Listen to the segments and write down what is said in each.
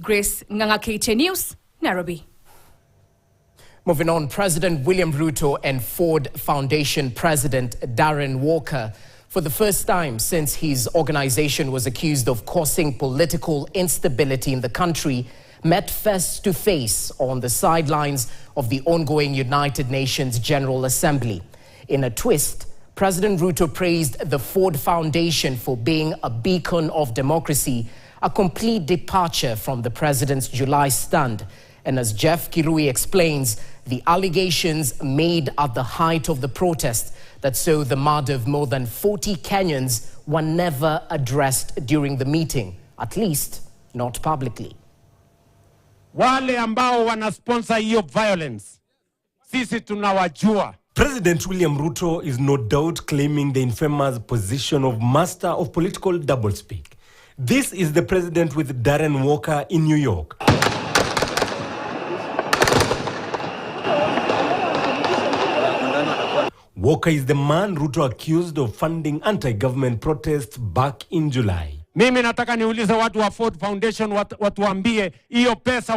Grace Nganga, KTN News, Nairobi. Moving on, President William Ruto and Ford Foundation President Darren Walker, for the first time since his organization was accused of causing political instability in the country, met face to face on the sidelines of the ongoing United Nations General Assembly. In a twist, President Ruto praised the Ford Foundation for being a beacon of democracy, a complete departure from the president's July stand. And as Jeff Kirui explains, the allegations made at the height of the protest that saw the murder of more than 40 Kenyans were never addressed during the meeting, at least not publicly. Wale ambao wanasponsor hiyo violence, sisi tunawajua. President William Ruto is no doubt claiming the infamous position of master of political doublespeak. This is the president with Darren Walker in New York. Walker is the man Ruto accused of funding anti-government protests back in July. Mimi nataka niulize watu wa Ford Foundation watuambie hiyo pesa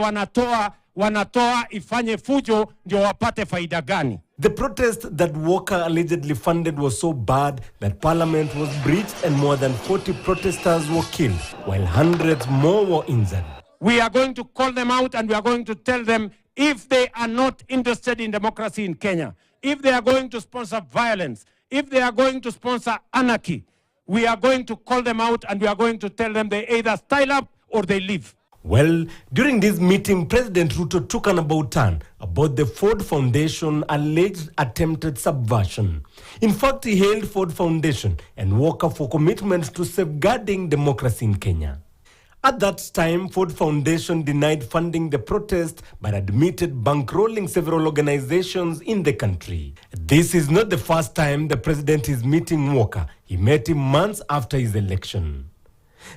wanatoa ifanye fujo ndio wapate faida gani? The protest that Walker allegedly funded was so bad that parliament was breached and more than 40 protesters were killed, while hundreds more were injured. We are going to call them out and we are going to tell them if they are not interested in democracy in Kenya, if they are going to sponsor violence, if they are going to sponsor anarchy, we are going to call them out and we are going to tell them they either style up or they leave. Well, during this meeting, President Ruto took an about turn about the Ford Foundation alleged attempted subversion. In fact, he hailed Ford Foundation and Walker for commitment to safeguarding democracy in Kenya. At that time, Ford Foundation denied funding the protest but admitted bankrolling several organizations in the country. This is not the first time the president is meeting Walker. He met him months after his election.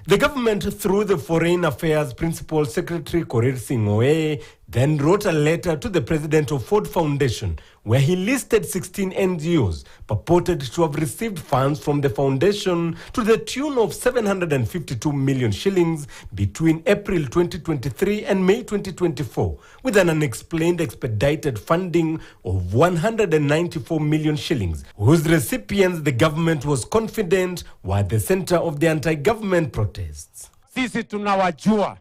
The government, through the Foreign Affairs Principal Secretary Korir Singh Oye, then wrote a letter to the president of Ford Foundation where he listed 16 NGOs purported to have received funds from the foundation to the tune of 752 million shillings between April 2023 and May 2024, with an unexplained expedited funding of 194 million shillings, whose recipients the government was confident were at the center of the anti-government protests. Sisi tunawajua,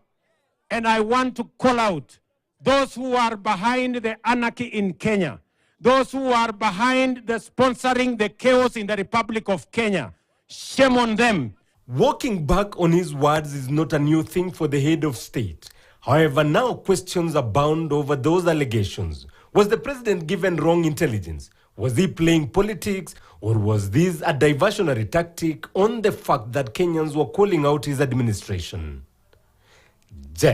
and I want to call out those who are behind the anarchy in Kenya, those who are behind the sponsoring the chaos in the Republic of Kenya. Shame on them. Walking back on his words is not a new thing for the head of state. However, now questions abound over those allegations. Was the president given wrong intelligence? Was he playing politics? Or was this a diversionary tactic on the fact that Kenyans were calling out his administration?